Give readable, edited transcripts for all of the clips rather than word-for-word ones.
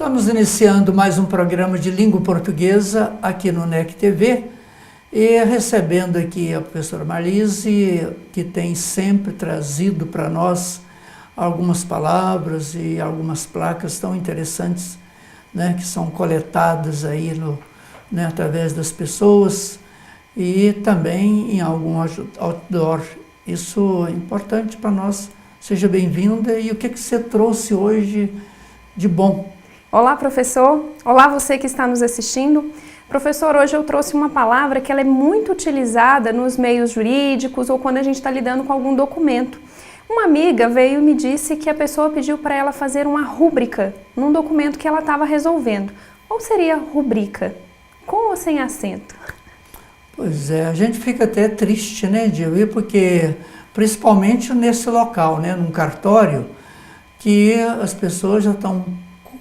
Estamos iniciando mais um programa de língua portuguesa aqui no NEC TV e recebendo aqui a professora Marlise, que tem sempre trazido para nós algumas palavras e algumas placas tão interessantes, né, que são coletadas aí através das pessoas e também em algum outdoor. Isso é importante para nós. Seja bem-vinda. E o que você trouxe hoje de bom? Olá, professor. Olá, você que está nos assistindo. Professor, hoje eu trouxe uma palavra que ela é muito utilizada nos meios jurídicos ou quando a gente está lidando com algum documento. Uma amiga veio e me disse que a pessoa pediu para ela fazer uma rúbrica num documento que ela estava resolvendo. Ou seria rubrica? Com ou sem acento? Pois é, a gente fica até triste, né, de ouvir, porque principalmente nesse local, né, num cartório, que as pessoas já estão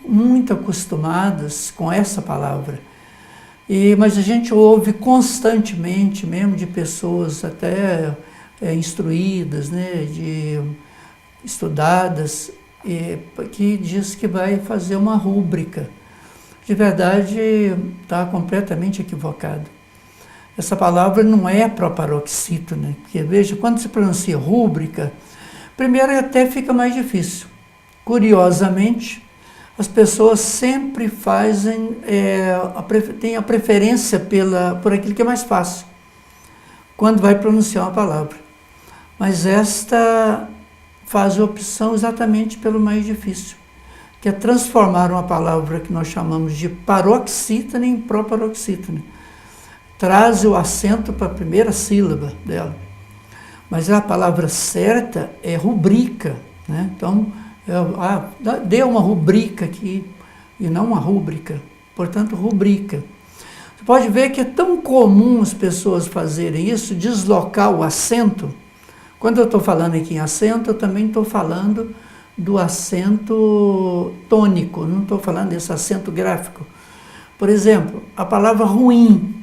muito acostumadas com essa palavra. Mas a gente ouve constantemente mesmo de pessoas até instruídas, né, estudadas, que diz que vai fazer uma rúbrica. De verdade, está completamente equivocado. Essa palavra não é proparoxítona, porque veja, quando se pronuncia rúbrica, primeiro até fica mais difícil. Curiosamente, as pessoas sempre têm a preferência por aquilo que é mais fácil, quando vai pronunciar uma palavra. Mas esta faz a opção exatamente pelo mais difícil, que é transformar uma palavra que nós chamamos de paroxítona em proparoxítona. Traz o acento para a primeira sílaba dela. Mas a palavra certa é rubrica, né? Então, dê uma rubrica aqui, e não uma rúbrica, portanto, rubrica. Você pode ver que é tão comum as pessoas fazerem isso, deslocar o acento. Quando eu estou falando aqui em acento, eu também estou falando do acento tônico, não estou falando desse acento gráfico. Por exemplo, a palavra ruim.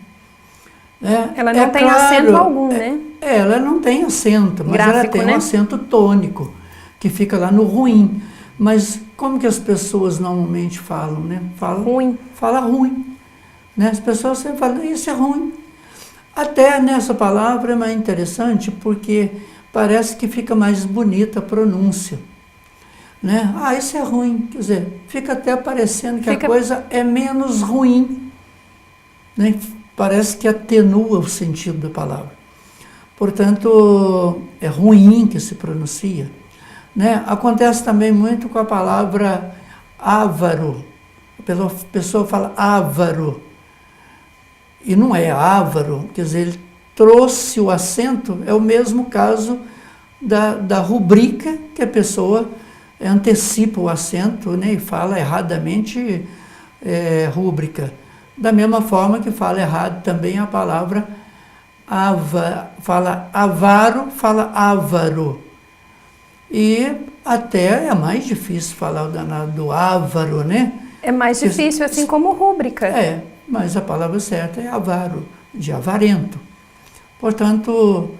Ela não tem acento algum, né? Ela não tem acento, mas ela tem um acento tônico, que fica lá no ruim. Mas como que as pessoas normalmente falam, né? Ruim. Fala ruim. Né? As pessoas sempre falam, isso é ruim. Até nessa palavra é mais interessante, porque parece que fica mais bonita a pronúncia. Né? Isso é ruim. Quer dizer, fica até parecendo que a coisa é menos ruim. Né? Parece que atenua o sentido da palavra. Portanto, é ruim que se pronuncia. Né? Acontece também muito com a palavra avaro. A pessoa fala avaro. E não é avaro, quer dizer, ele trouxe o acento, é o mesmo caso da rubrica, que a pessoa antecipa o acento, né, e fala erradamente rúbrica. Da mesma forma que fala errado também a palavra fala avaro, fala ávaro. E até é mais difícil falar o danado do avaro, né? É mais difícil, assim como rúbrica. Mas a palavra certa é avaro, de avarento. Portanto,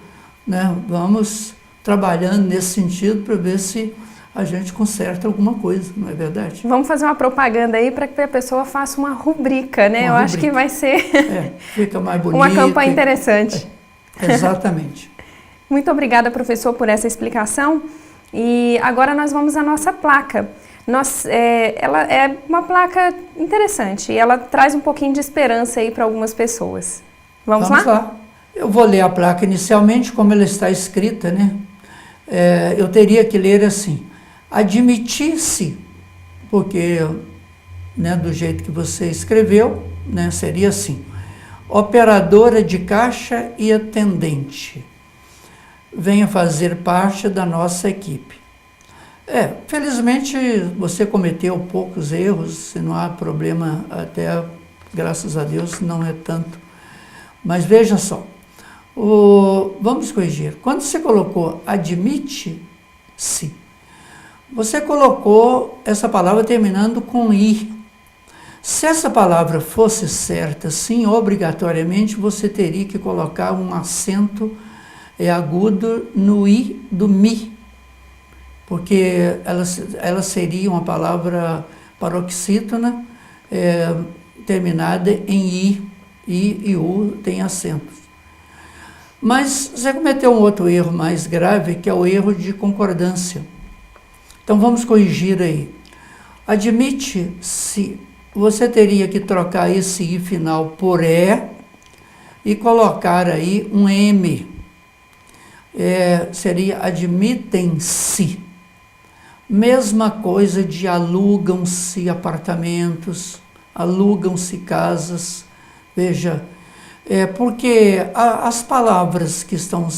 né, vamos trabalhando nesse sentido para ver se a gente conserta alguma coisa, não é verdade? Vamos fazer uma propaganda aí para que a pessoa faça uma rubrica, né? Eu acho que vai ser fica mais bonito, uma campanha interessante. Exatamente. Muito obrigada, professor, por essa explicação. E agora nós vamos à nossa placa. Ela é uma placa interessante e ela traz um pouquinho de esperança aí para algumas pessoas. Vamos lá? Eu vou ler a placa inicialmente, como ela está escrita, né? Eu teria que ler assim: admitir-se, porque, né, do jeito que você escreveu, né, seria assim: operadora de caixa e atendente, venha fazer parte da nossa equipe. Felizmente você cometeu poucos erros, não há problema, até graças a Deus não é tanto. Mas veja só, vamos corrigir. Quando você colocou admite-se, você colocou essa palavra terminando com i. Se essa palavra fosse certa, sim, obrigatoriamente você teria que colocar um acento agudo no i do mi, porque ela seria uma palavra paroxítona, terminada em I. I e U tem acentos. Mas você cometeu um outro erro mais grave, que é o erro de concordância. Então vamos corrigir aí. Admite-se, você teria que trocar esse I final por E e colocar aí um M. Seria admitem-se. Mesma coisa de alugam-se apartamentos, alugam-se casas. Veja, porque as palavras que estão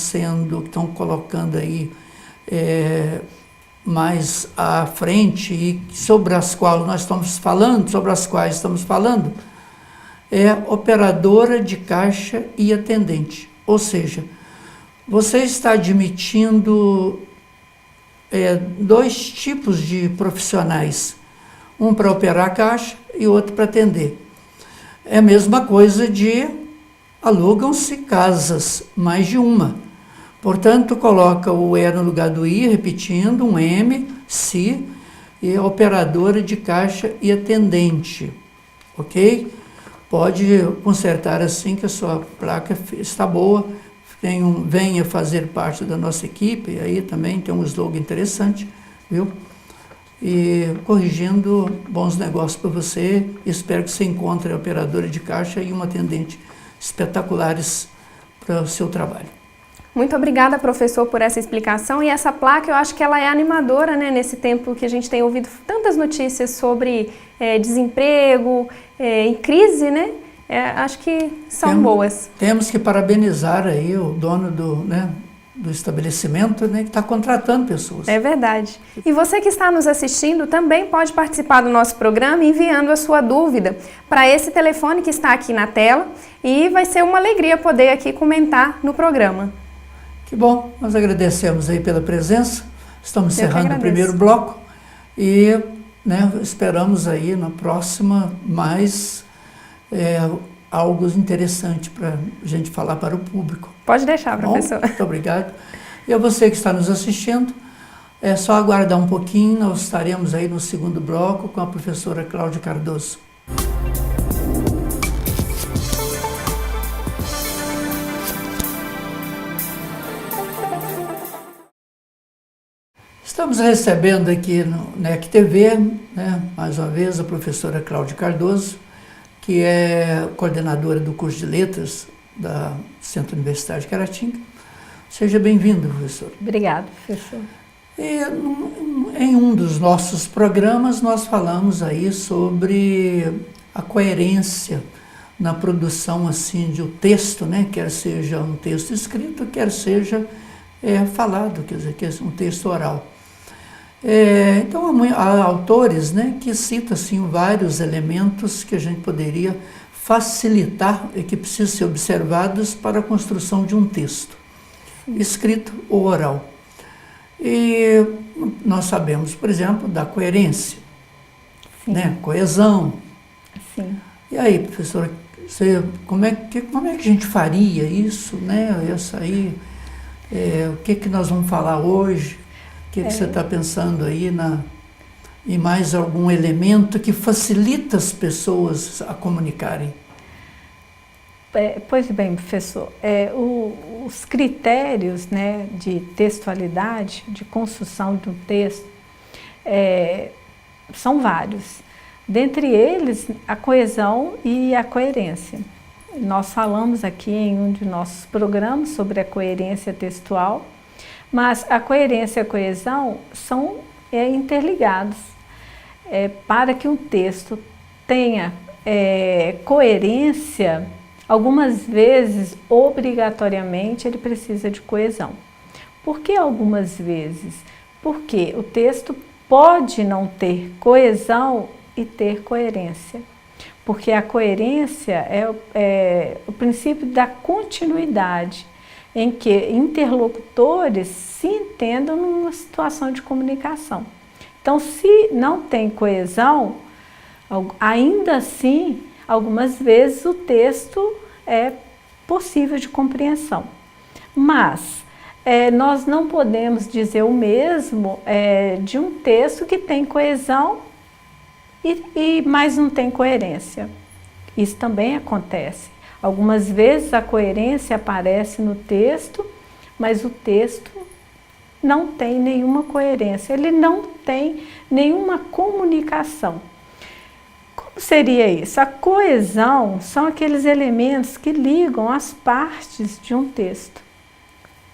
colocando aí mais à frente e sobre as quais estamos falando, é operadora de caixa e atendente. Ou seja, você está admitindo dois tipos de profissionais, um para operar a caixa e outro para atender. É a mesma coisa de alugam-se casas, mais de uma. Portanto, coloca o E no lugar do I, repetindo, um M, se, e operadora de caixa e atendente. Ok? Pode consertar assim que a sua placa está boa. Venha fazer parte da nossa equipe, aí também tem um slogan interessante, viu? E corrigindo, bons negócios para você. Espero que você encontre a operadora de caixa e uma atendente espetaculares para o seu trabalho. Muito obrigada, professor, por essa explicação. E essa placa, eu acho que ela é animadora, né? Nesse tempo que a gente tem ouvido tantas notícias sobre desemprego, em crise, né? Acho que são boas. Temos que parabenizar aí o dono do estabelecimento, né, que está contratando pessoas. É verdade. E você que está nos assistindo também pode participar do nosso programa enviando a sua dúvida para esse telefone que está aqui na tela, e vai ser uma alegria poder aqui comentar no programa. Que bom, nós agradecemos aí pela presença, estamos encerrando o primeiro bloco e esperamos aí na próxima mais algo interessante para a gente falar para o público. Pode deixar, professor. Bom, muito obrigado. E a você que está nos assistindo, é só aguardar um pouquinho, nós estaremos aí no segundo bloco com a professora Cláudia Cardoso. Estamos recebendo aqui no NEC TV, mais uma vez, a professora Cláudia Cardoso, que é coordenadora do curso de Letras da Centro Universitário de Caratinga. Seja bem-vindo, professor. Obrigada, professor. E, em um dos nossos programas, nós falamos aí sobre a coerência na produção assim, de um texto, quer seja um texto escrito, quer seja falado, quer dizer, que é um texto oral. Então, há autores que citam assim, vários elementos que a gente poderia facilitar e que precisam ser observados para a construção de um texto, escrito ou oral. E nós sabemos, por exemplo, da coerência, coesão. Sim. E aí, professora, como é que a gente faria isso, Essa aí, o que nós vamos falar hoje? O que você está pensando aí em mais algum elemento que facilita as pessoas a comunicarem? Pois bem, professor, os critérios de textualidade, de construção de um texto, são vários. Dentre eles, a coesão e a coerência. Nós falamos aqui em um de nossos programas sobre a coerência textual, mas a coerência e a coesão são interligados. Para que um texto tenha coerência, algumas vezes, obrigatoriamente, ele precisa de coesão. Por que algumas vezes? Porque o texto pode não ter coesão e ter coerência. Porque a coerência é o princípio da continuidade, em que interlocutores se entendam numa situação de comunicação. Então, se não tem coesão, ainda assim, algumas vezes o texto é possível de compreensão. Mas nós não podemos dizer o mesmo de um texto que tem coesão mas não tem coerência. Isso também acontece. Algumas vezes a coerência aparece no texto, mas o texto não tem nenhuma coerência, ele não tem nenhuma comunicação. Como seria isso? A coesão são aqueles elementos que ligam as partes de um texto,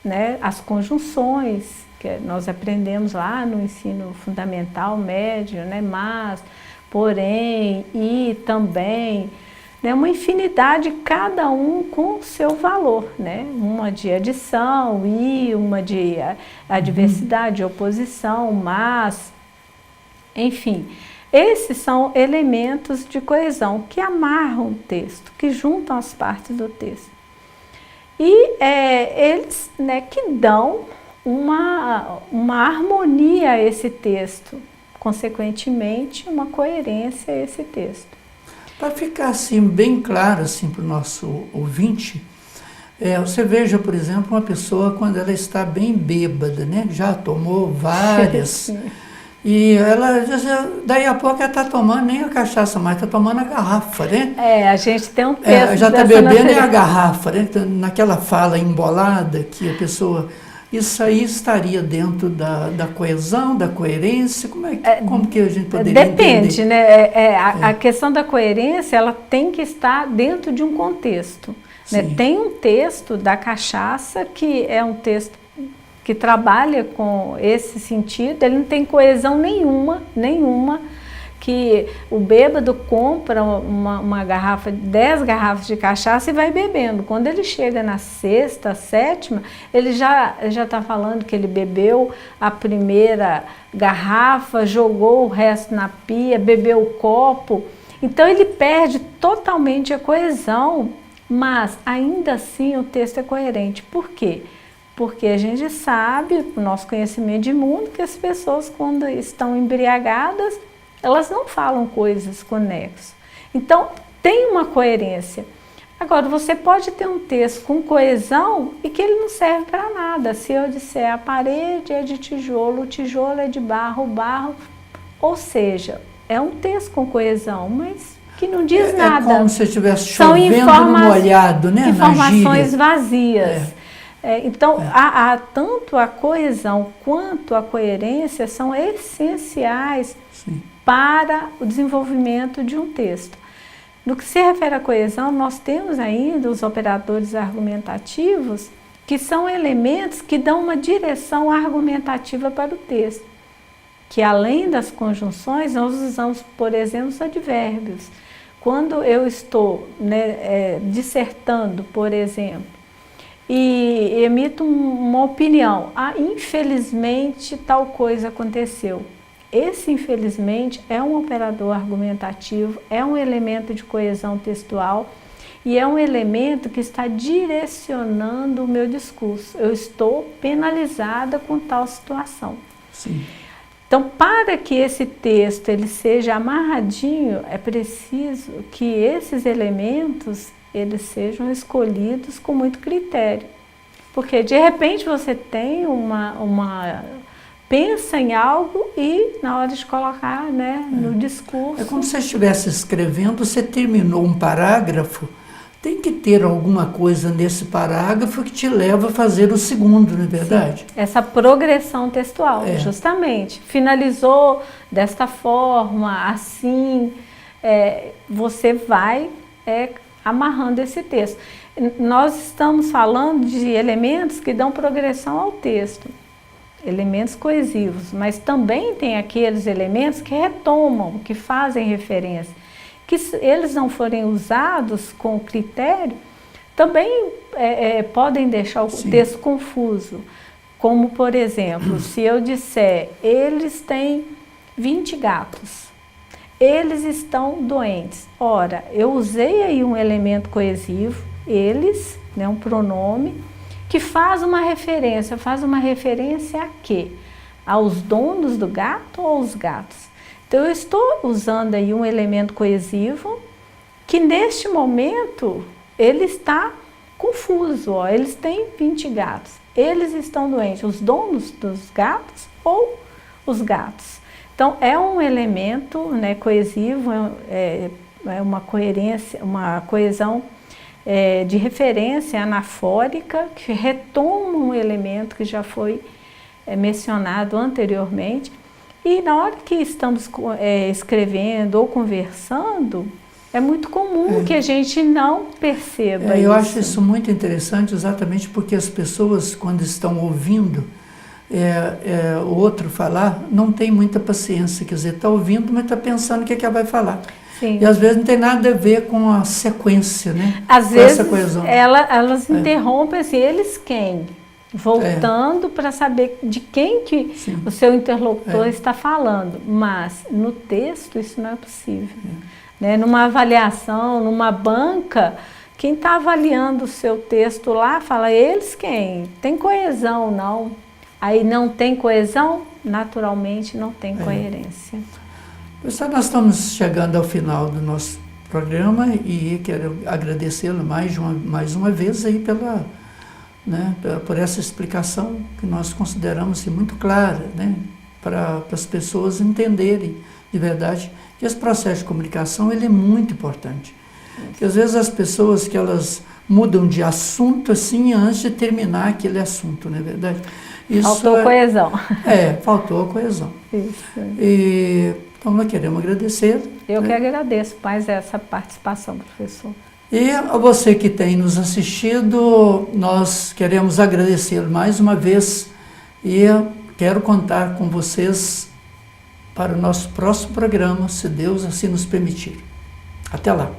né? As conjunções, que nós aprendemos lá no ensino fundamental, médio, né? Mas, porém, e, também, né? Uma infinidade, cada um com o seu valor, né? Uma de adição, e uma de adversidade, oposição, mas, enfim. Esses são elementos de coesão que amarram o texto, que juntam as partes do texto. E eles, né, que dão uma harmonia a esse texto, consequentemente, uma coerência a esse texto. Para ficar assim, bem claro assim, para o nosso ouvinte, você veja, por exemplo, uma pessoa quando ela está bem bêbada, né? Já tomou várias... E ela, daí a pouco ela está tomando nem a cachaça mais, está tomando a garrafa, né? A gente tem um texto já está bebendo a garrafa, né? Naquela fala embolada que a pessoa... Isso aí estaria dentro da coesão, da coerência? Como que a gente poderia Depende, entender? Né? A questão da coerência, ela tem que estar dentro de um contexto. Né? Tem um texto da cachaça que é um texto que trabalha com esse sentido, ele não tem coesão nenhuma, que o bêbado compra uma garrafa, 10 garrafas de cachaça e vai bebendo. Quando ele chega na sexta, sétima, ele já está falando que ele bebeu a primeira garrafa, jogou o resto na pia, bebeu o copo. Então ele perde totalmente a coesão, mas ainda assim o texto é coerente. Por quê? Porque a gente sabe, o nosso conhecimento de mundo, que as pessoas, quando estão embriagadas, elas não falam coisas conexas. Então, tem uma coerência. Agora, você pode ter um texto com coesão e que ele não serve para nada. Se eu disser a parede é de tijolo, o tijolo é de barro, o barro... Ou seja, é um texto com coesão, mas que não diz nada. É como se estivesse chovendo no molhado, né? Informações vazias. Então, tanto a coesão quanto a coerência são essenciais para o desenvolvimento de um texto. No que se refere à coesão, nós temos ainda os operadores argumentativos, que são elementos que dão uma direção argumentativa para o texto. Que além das conjunções, nós usamos, por exemplo, os advérbios. Quando eu estou dissertando, por exemplo, e emito uma opinião, infelizmente tal coisa aconteceu. Esse infelizmente é um operador argumentativo, é um elemento de coesão textual e é um elemento que está direcionando o meu discurso. Eu estou penalizada com tal situação. Sim. Então, para que esse texto ele seja amarradinho, é preciso que esses elementos eles sejam escolhidos com muito critério. Porque, de repente, você tem pensa em algo e, na hora de colocar no discurso... É como se você estivesse escrevendo, você terminou um parágrafo, tem que ter alguma coisa nesse parágrafo que te leva a fazer o segundo, não é verdade? Sim. Essa progressão textual, justamente. Finalizou desta forma, assim, você vai... amarrando esse texto. Nós estamos falando de elementos que dão progressão ao texto, elementos coesivos, mas também tem aqueles elementos que retomam, que fazem referência, que se eles não forem usados com critério, também podem deixar o texto confuso. Como, por exemplo, se eu disser, eles têm 20 gatos. Eles estão doentes. Ora, eu usei aí um elemento coesivo, eles, um pronome, que faz uma referência a quê? Aos donos do gato ou aos gatos? Então, eu estou usando aí um elemento coesivo que, neste momento, ele está confuso. Eles têm 20 gatos. Eles estão doentes. Os donos dos gatos ou os gatos? Então, é um elemento, né, coesivo, é uma coerência, uma coesão de referência anafórica, que retoma um elemento que já foi mencionado anteriormente. E na hora que estamos escrevendo ou conversando, é muito comum que a gente não perceba isso. Eu acho isso muito interessante, exatamente porque as pessoas, quando estão ouvindo o outro falar, não tem muita paciência. Quer dizer, está ouvindo, mas está pensando o que ela vai falar. Sim. E às vezes não tem nada a ver com a sequência, né? Às com vezes essa coesão. Elas interrompem assim, eles quem? Voltando para saber de quem que o seu interlocutor está falando. Mas no texto isso não é possível. Né? Numa avaliação, numa banca, quem está avaliando o seu texto lá fala, eles quem? Tem coesão, não? Aí não tem coesão, naturalmente não tem coerência. Pessoal, nós estamos chegando ao final do nosso programa e quero agradecê-lo mais uma vez aí por essa explicação que nós consideramos muito clara, né, para as pessoas entenderem de verdade que esse processo de comunicação ele é muito importante. Porque às vezes as pessoas que elas mudam de assunto assim antes de terminar aquele assunto, não é verdade? Faltou coesão. Faltou a coesão. Isso. Então nós queremos agradecer. Eu que agradeço mais essa participação, professor. E a você que tem nos assistido, nós queremos agradecer mais uma vez e quero contar com vocês para o nosso próximo programa, se Deus assim nos permitir. Até lá.